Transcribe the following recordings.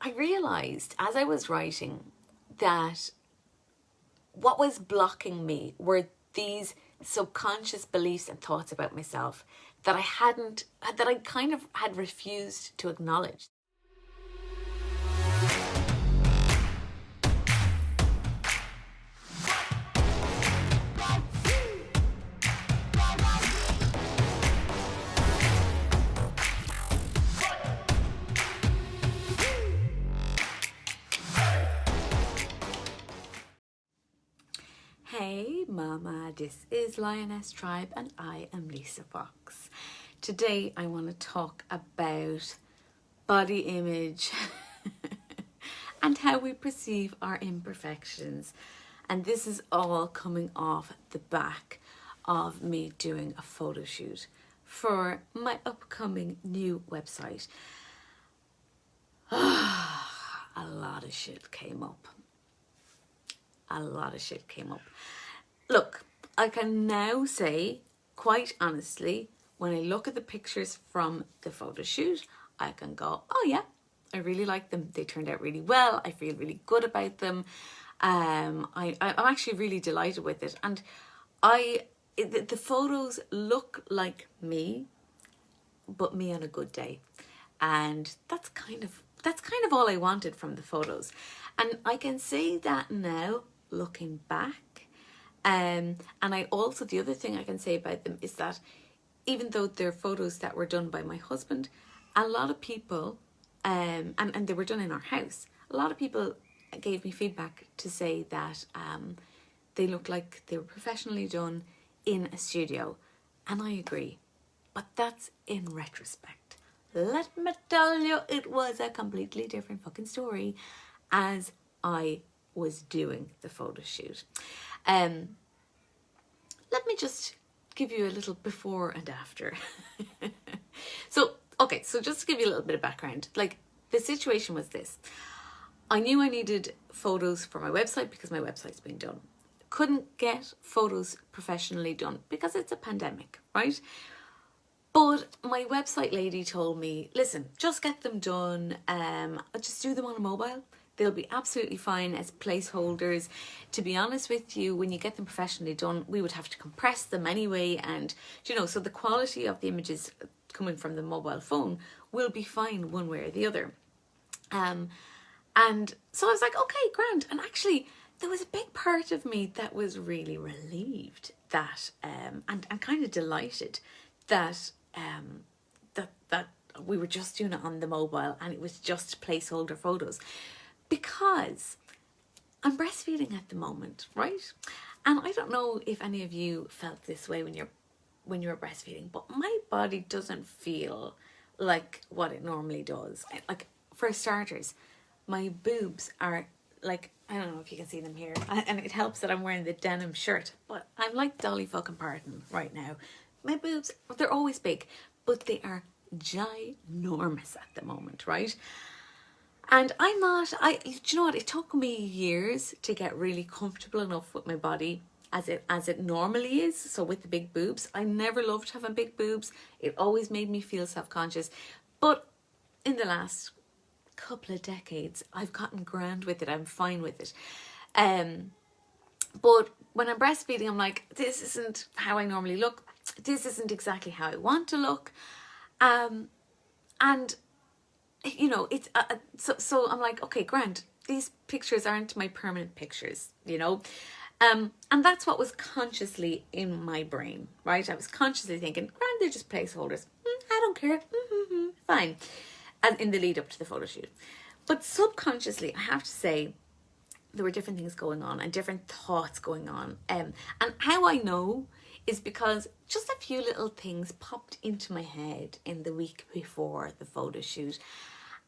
I realized as I was writing that what was blocking me were these subconscious beliefs and thoughts about myself that I kind of had refused to acknowledge. Hey mama, this is Lioness Tribe and I am Lisa Fox. Today I want to talk about body image and how we perceive our imperfections. And this is all coming off the back of me doing a photo shoot for my upcoming new website. A lot of shit came up. Look, I can now say, quite honestly, when I look at the pictures from the photo shoot, I can go, oh yeah, I really like them. They turned out really well. I feel really good about them. I'm actually really delighted with it. And the photos look like me, but me on a good day. And that's kind of all I wanted from the photos. And I can say that now, looking back. And I also, the other thing I can say about them is that even though they're photos that were done by my husband, a lot of people, and they were done in our house, a lot of people gave me feedback to say that they looked like they were professionally done in a studio. And I agree, but that's in retrospect. Let me tell you, it was a completely different fucking story as I was doing the photo shoot. Let me just give you a little before and after. So just to give you a little bit of background, like the situation was this. I knew I needed photos for my website because my website's been done. Couldn't get photos professionally done because it's a pandemic, right? But my website lady told me, listen, just get them done. Just do them on a mobile. They'll be absolutely fine as placeholders. To be honest with you, when you get them professionally done, we would have to compress them anyway. And, so the quality of the images coming from the mobile phone will be fine one way or the other. And so I was like, okay, grand. And actually, there was a big part of me that was really relieved that, and kind of delighted that, that we were just doing it on the mobile and it was just placeholder photos. Because I'm breastfeeding at the moment, right? And I don't know if any of you felt this way when you're breastfeeding, but my body doesn't feel like what it normally does. Like, for starters, my boobs are like, I don't know if you can see them here, and it helps that I'm wearing the denim shirt, but I'm like Dolly fucking Parton right now. My boobs, they're always big, but they are ginormous at the moment, right? And do you know what? It took me years to get really comfortable enough with my body as it normally is. So with the big boobs, I never loved having big boobs. It always made me feel self-conscious. But in the last couple of decades, I've gotten grand with it. I'm fine with it. But when I'm breastfeeding, I'm like, this isn't how I normally look. This isn't exactly how I want to look. And it's so I'm like, okay, grand. These pictures aren't my permanent pictures, and that's what was consciously in my brain, right? I was consciously thinking, grand, they're just placeholders. I don't care. Fine. And in the lead up to the photo shoot, but subconsciously, I have to say, there were different things going on and different thoughts going on. And how I know is because just a few little things popped into my head in the week before the photo shoot.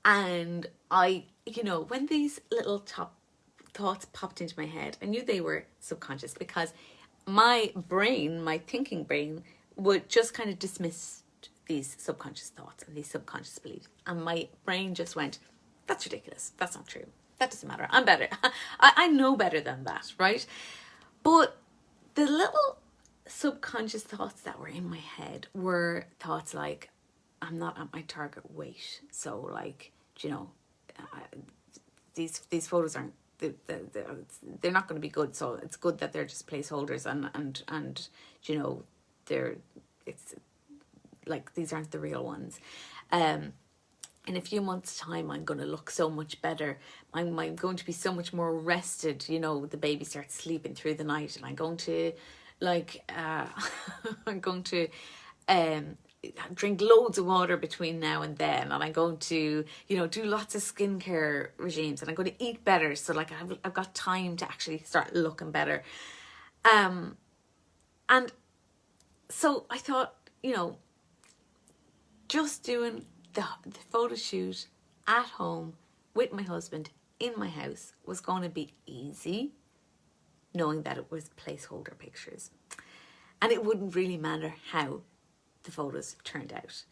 And when these little thoughts popped into my head, I knew they were subconscious because my brain, my thinking brain, would just kind of dismiss these subconscious thoughts and these subconscious beliefs. And my brain just went, that's ridiculous. That's not true. That doesn't matter. I'm better. I know better than that, right? But the little subconscious thoughts that were in my head were thoughts like, I'm not at my target weight. So like, these photos aren't, they're not going to be good. So it's good that they're just placeholders, and you know, it's like, these aren't the real ones. In a few months' time, I'm going to look so much better. I'm going to be so much more rested. You know, the baby starts sleeping through the night, and I'm going to, like, I'm going to drink loads of water between now and then, and I'm going to, you know, do lots of skincare regimes, and I'm going to eat better. So, like, I've got time to actually start looking better. And so I thought, you know, just doing the photo shoot at home with my husband in my house was going to be easy, knowing that it was placeholder pictures, and it wouldn't really matter how the photos turned out.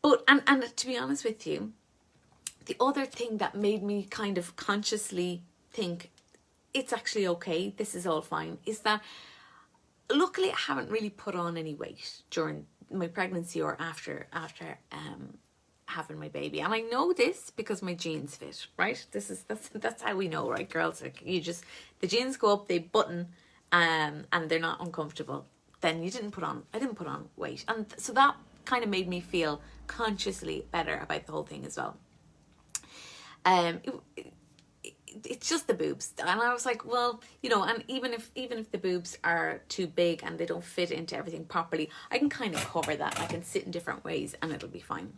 But and to be honest with you, the other thing that made me kind of consciously think it's actually okay, this is all fine, is that luckily I haven't really put on any weight during my pregnancy or after having my baby. And I know this because my jeans fit, right? That's how we know, right, girls? Like, the jeans go up, they button, and they're not uncomfortable. Then I didn't put on weight. And so that kind of made me feel consciously better about the whole thing as well. It's just the boobs, and I was like, well, you know, and even if the boobs are too big and they don't fit into everything properly, I can kind of cover that. I can sit in different ways and it'll be fine.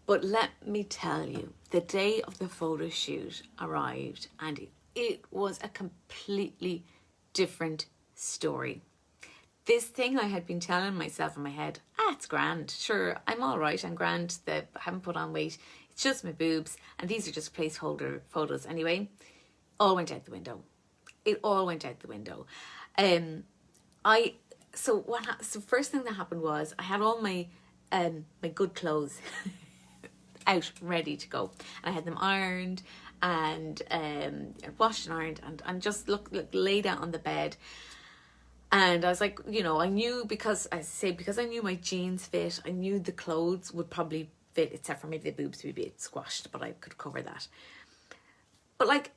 But let me tell you, the day of the photo shoot arrived, and it was a completely different story. This thing I had been telling myself in my head, it's grand, sure, I'm all right, I'm grand, I haven't put on weight, it's just my boobs, and these are just placeholder photos anyway, all went out the window. It all went out the window. So first thing that happened was I had all my my good clothes out ready to go, and I had them ironed and washed and ironed, and just laid out on the bed. And I was like, you know, I knew, because I knew my jeans fit, I knew the clothes would probably fit, except for maybe the boobs would be a bit squashed, but I could cover that. But, like,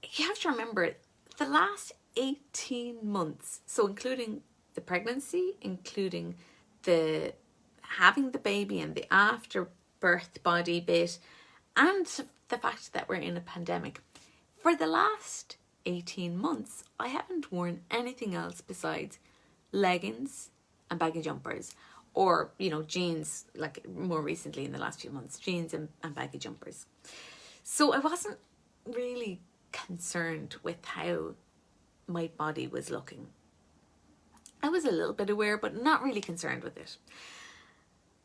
you have to remember, the last 18 months, so including the pregnancy, including the having the baby and the after birth body bit, and the fact that we're in a pandemic, for the last 18 months, I haven't worn anything else besides leggings and baggy jumpers, or, you know, jeans, like more recently in the last few months, jeans and baggy jumpers. So I wasn't really concerned with how my body was looking. I was a little bit aware, but not really concerned with it.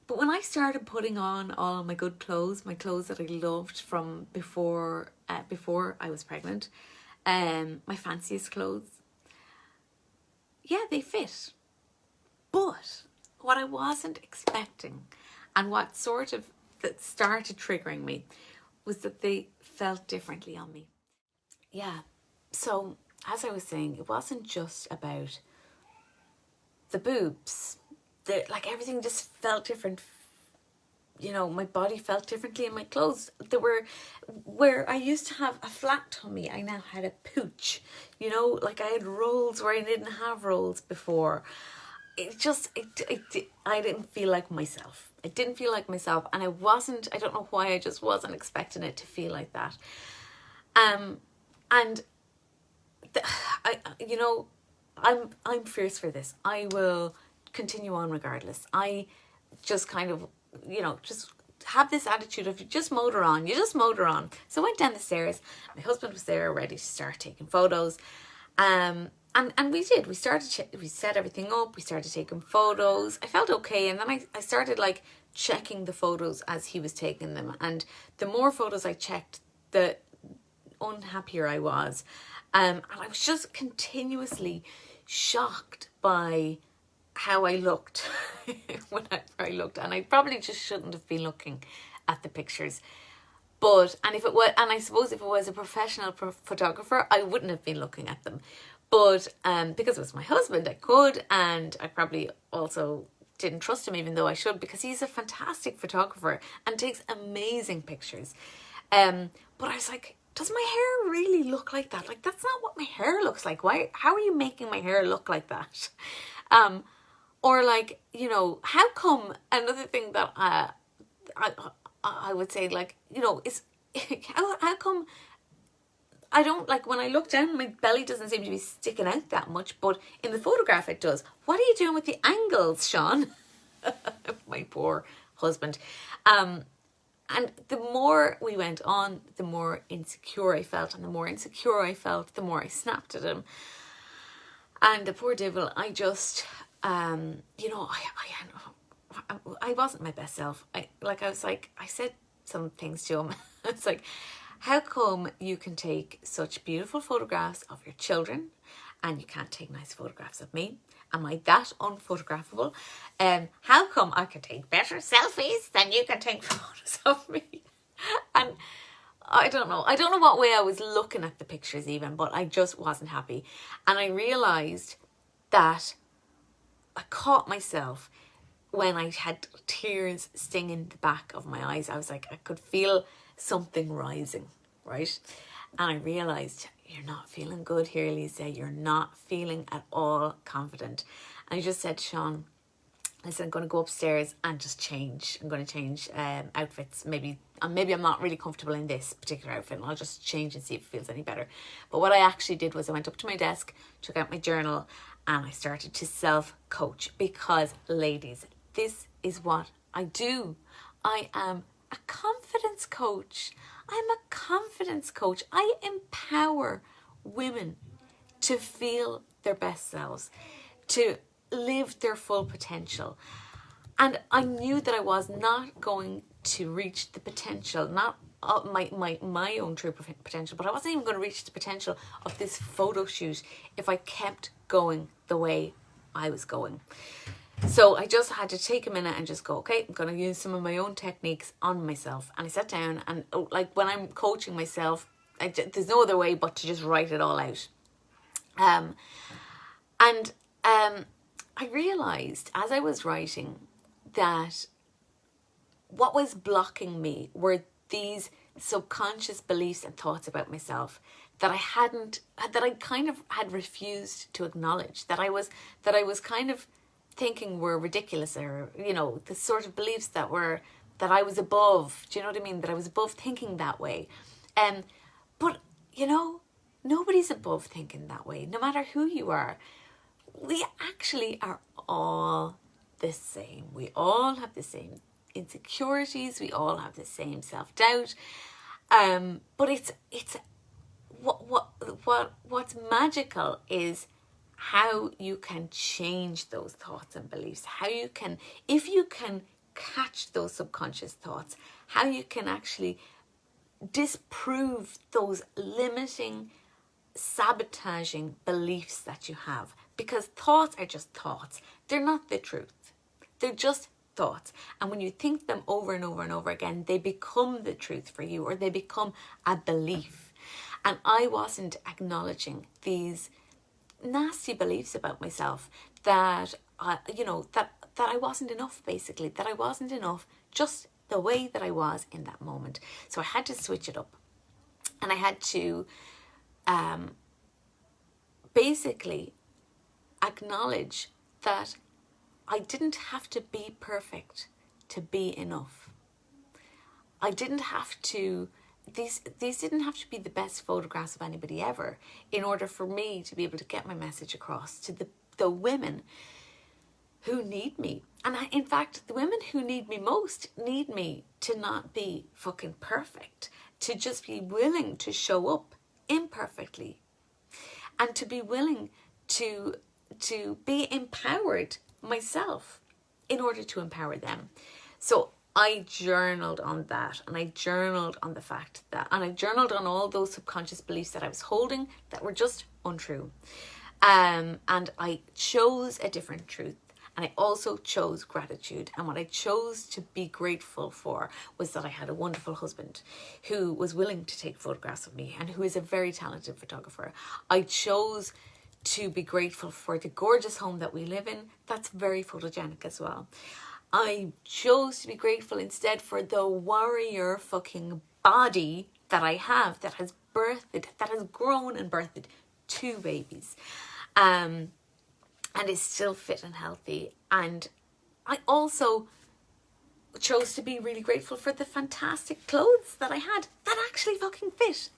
But when I started putting on all my good clothes, my clothes that I loved from before I was pregnant, my fanciest clothes, yeah, they fit. But what I wasn't expecting, and what sort of that started triggering me, was that they felt differently on me. Yeah, so as I was saying, it wasn't just about the boobs. Like, everything just felt different. You know, my body felt differently in my clothes. There were, where I used to have a flat tummy, I now had a pooch. You know, like, I had rolls where I didn't have rolls before. I didn't feel like myself. I didn't feel like myself, and I don't know why, I just wasn't expecting it to feel like that. You know, I'm fierce for this. I will continue on regardless. I just kind of, you know, just have this attitude of, you just motor on. So I went down the stairs. My husband was there ready to start taking photos. And we did. We set everything up. We started taking photos. I felt okay. And then I started, like, checking the photos as he was taking them. And the more photos I checked, the unhappier I was. And I was just continuously shocked by how I looked whenever I looked. And I probably just shouldn't have been looking at the pictures. I suppose if it was a professional photographer, I wouldn't have been looking at them. But because it was my husband, I could, and I probably also didn't trust him, even though I should, because he's a fantastic photographer and takes amazing pictures. But I was like, does my hair really look like that? Like, that's not what my hair looks like. Why? How are you making my hair look like that? Or like, you know, how come, another thing that I would say, like, you know, is how come I don't, like, when I look down, my belly doesn't seem to be sticking out that much, but in the photograph it does. What are you doing with the angles, Sean? My poor husband. And the more we went on, the more insecure I felt, and the more insecure I felt, the more I snapped at him. And the poor devil, I just, you know, I wasn't my best self. I said some things to him. It's like, how come you can take such beautiful photographs of your children and you can't take nice photographs of me? Am I that unphotographable? How come I can take better selfies than you can take photos of me? And I don't know what way I was looking at the pictures even, but I just wasn't happy. And I realised that I caught myself when I had tears stinging the back of my eyes. I was like, I could feel something rising, right? And I realised, you're not feeling good here, Lisa. You're not feeling at all confident. And I just said to Sean, listen, I'm going to go upstairs and just change. I'm going to change outfits. Maybe I'm not really comfortable in this particular outfit, and I'll just change and see if it feels any better. But what I actually did was I went up to my desk, took out my journal, and I started to self-coach, because, ladies, this is what I do. I am a confidence coach. I'm a confidence coach. I empower women to feel their best selves, to live their full potential. And I knew that I was not going to reach the potential, not my own true potential, but I wasn't even going to reach the potential of this photo shoot if I kept going the way I was going. So I just had to take a minute and just go, okay, I'm going to use some of my own techniques on myself. And I sat down, and like, when I'm coaching myself, there's no other way but to just write it all out. I realised as I was writing that what was blocking me were these subconscious beliefs and thoughts about myself that I kind of had refused to acknowledge, that I was kind of thinking were ridiculous, or, you know, the sort of beliefs that I was above. Do you know what I mean? That I was above thinking that way. But, you know, nobody's above thinking that way, no matter who you are. We actually are all the same. We all have the same insecurities. We all have the same self-doubt. But it's what's magical is how you can change those thoughts and beliefs. How you can, if you can catch those subconscious thoughts, how you can actually disprove those limiting, sabotaging beliefs that you have. Because thoughts are just thoughts. They're not the truth. They're just thoughts. And when you think them over and over and over again, they become the truth for you, or they become a belief. And I wasn't acknowledging these nasty beliefs about myself, that that I wasn't enough, basically, that I wasn't enough just the way that I was in that moment. So I had to switch it up, and I had to basically acknowledge that I didn't have to be perfect to be enough. I didn't have to, these didn't have to be the best photographs of anybody ever in order for me to be able to get my message across to the women who need me. And in fact, the women who need me most need me to not be fucking perfect, to just be willing to show up imperfectly, and to be willing to be empowered myself in order to empower them. So I journaled on that, and I journaled on the fact that, and I journaled on all those subconscious beliefs that I was holding that were just untrue. And I chose a different truth, and I also chose gratitude. And what I chose to be grateful for was that I had a wonderful husband who was willing to take photographs of me and who is a very talented photographer. I chose to be grateful for the gorgeous home that we live in that's very photogenic as well. I chose to be grateful instead for the warrior fucking body that I have, that has grown and birthed 2 babies, and is still fit and healthy. And I also chose to be really grateful for the fantastic clothes that I had that actually fucking fit.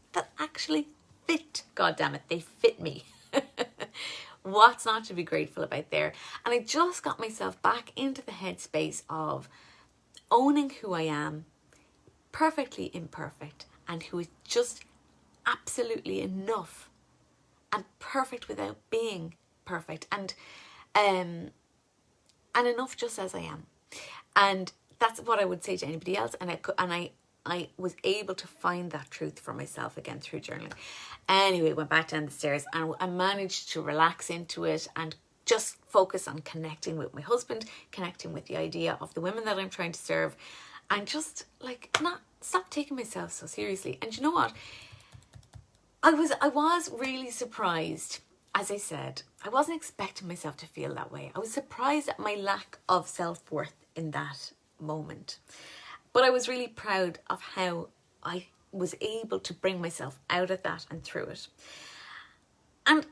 God damn it, they fit me. What's not to be grateful about there? And I just got myself back into the headspace of owning who I am, perfectly imperfect, and who is just absolutely enough and perfect without being perfect, and enough just as I am. And that's what I would say to anybody else. And I was able to find that truth for myself again through journaling. Anyway, went back down the stairs and I managed to relax into it and just focus on connecting with my husband, connecting with the idea of the women that I'm trying to serve, and just like not stop taking myself so seriously. And you know what? I was really surprised. As I said, I wasn't expecting myself to feel that way. I was surprised at my lack of self-worth in that moment. But I was really proud of how I was able to bring myself out of that and through it. And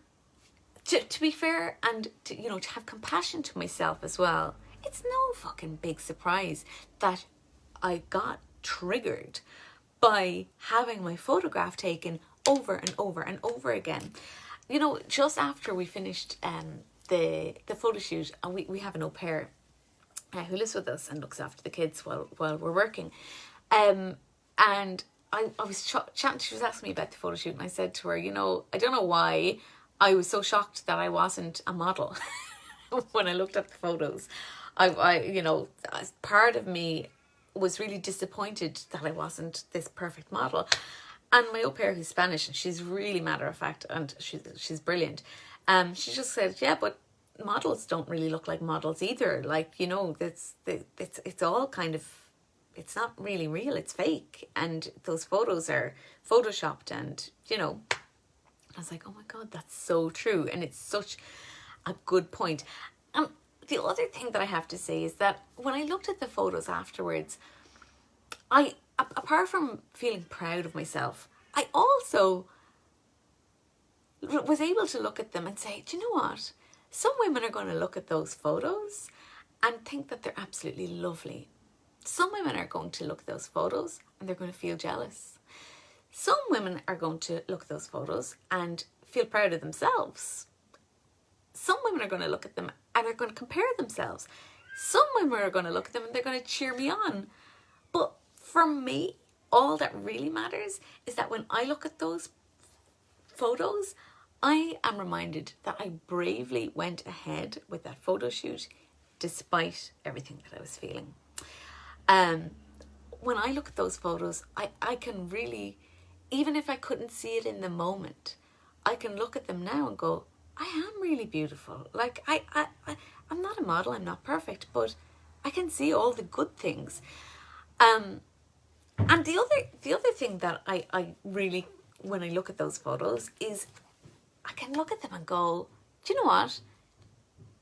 to be fair, and to, you know, to have compassion to myself as well, it's no fucking big surprise that I got triggered by having my photograph taken over and over and over again. You know, just after we finished the photo shoot, and we have an au pair who lives with us and looks after the kids while we're working. And I was chatting, she was asking me about the photo shoot, and I said to her, you know, I don't know why I was so shocked that I wasn't a model when I looked at the photos. I you know, part of me was really disappointed that I wasn't this perfect model. And my au pair, who's Spanish, and she's really matter of fact, and she's brilliant. She just said, yeah, but models don't really look like models either. Like, you know, it's all kind of, it's not really real, it's fake. And those photos are photoshopped, and, you know, I was like, oh my God, that's so true. And it's such a good point. The other thing that I have to say is that when I looked at the photos afterwards, apart from feeling proud of myself, I also was able to look at them and say, do you know what? Some women are going to look at those photos and think that they're absolutely lovely. Some women are going to look at those photos and they're going to feel jealous. Some women are going to look at those photos and feel proud of themselves. Some women are going to look at them and they're going to compare themselves. Some women are going to look at them and they're going to cheer me on. But for me, all that really matters is that when I look at those photos, I am reminded that I bravely went ahead with that photo shoot despite everything that I was feeling. When I look at those photos, I can really, even if I couldn't see it in the moment, I can look at them now and go, I am really beautiful. Like, I'm not a model, I'm not perfect, but I can see all the good things. And the other thing that I really, when I look at those photos, is I can look at them and go, do you know what?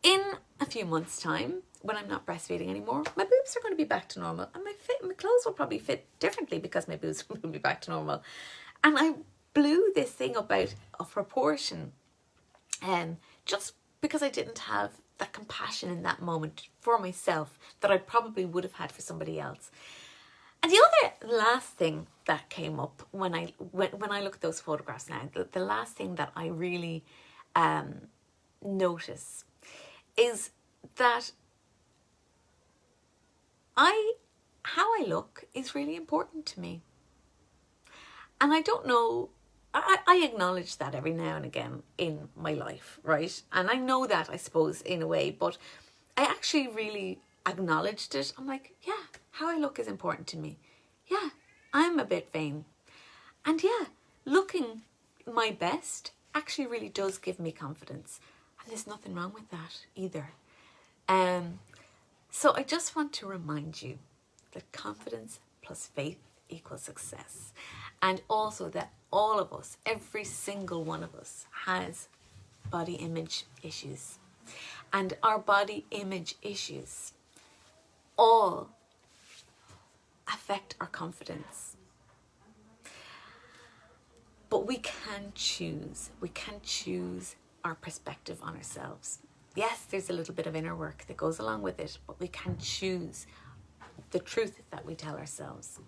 In a few months' time, when I'm not breastfeeding anymore, my boobs are going to be back to normal, and my clothes will probably fit differently because my boobs will be back to normal. And I blew this thing up out of proportion, just because I didn't have that compassion in that moment for myself that I probably would have had for somebody else. And the last thing that came up when I look at those photographs now, the last thing that I really notice is that how I look is really important to me. And I don't know, I acknowledge that every now and again in my life, right? And I know that, I suppose, in a way, but I actually really acknowledged it. I'm like, yeah, how I look is important to me. Yeah, I'm a bit vain. And yeah, looking my best actually really does give me confidence. And there's nothing wrong with that either. So I just want to remind you that confidence plus faith equals success. And also that all of us, every single one of us, has body image issues. And our body image issues all affect our confidence. But we can choose. We can choose our perspective on ourselves. Yes, there's a little bit of inner work that goes along with it, but we can choose the truth that we tell ourselves.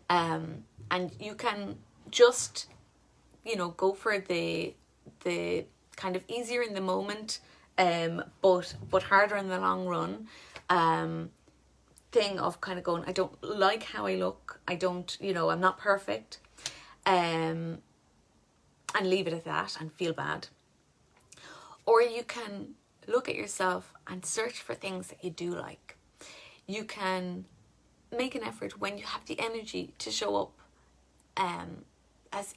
And you can just, go for the kind of easier in the moment, but harder in the long run thing of kind of going, I don't like how I look. I don't, I'm not perfect. And leave it at that and feel bad. Or you can look at yourself and search for things that you do like. You can make an effort when you have the energy to show up as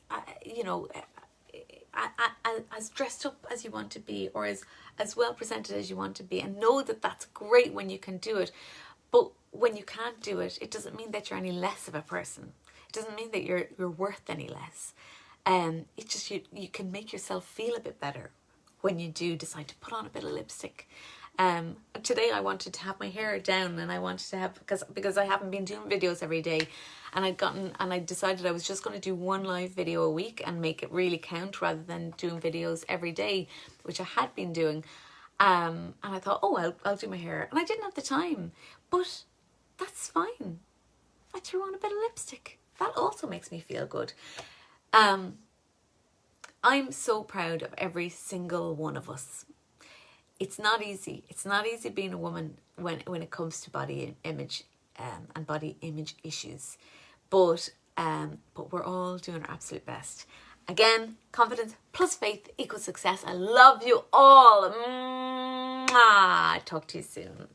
dressed up as you want to be, or as well presented as you want to be, and know that that's great when you can do it. But when you can't do it, it doesn't mean that you're any less of a person. It doesn't mean that you're worth any less. It's just you can make yourself feel a bit better when you do decide to put on a bit of lipstick. Today I wanted to have my hair down, and I wanted to have, because I haven't been doing videos every day, and I decided I was just going to do one live video a week and make it really count rather than doing videos every day, which I had been doing. And I thought, I'll do my hair, and I didn't have the time, but that's fine. I threw on a bit of lipstick. That also makes me feel good. I'm so proud of every single one of us. It's not easy. It's not easy being a woman when it comes to body image and body image issues. But we're all doing our absolute best. Again, confidence plus faith equals success. I love you all. Mwah. Talk to you soon.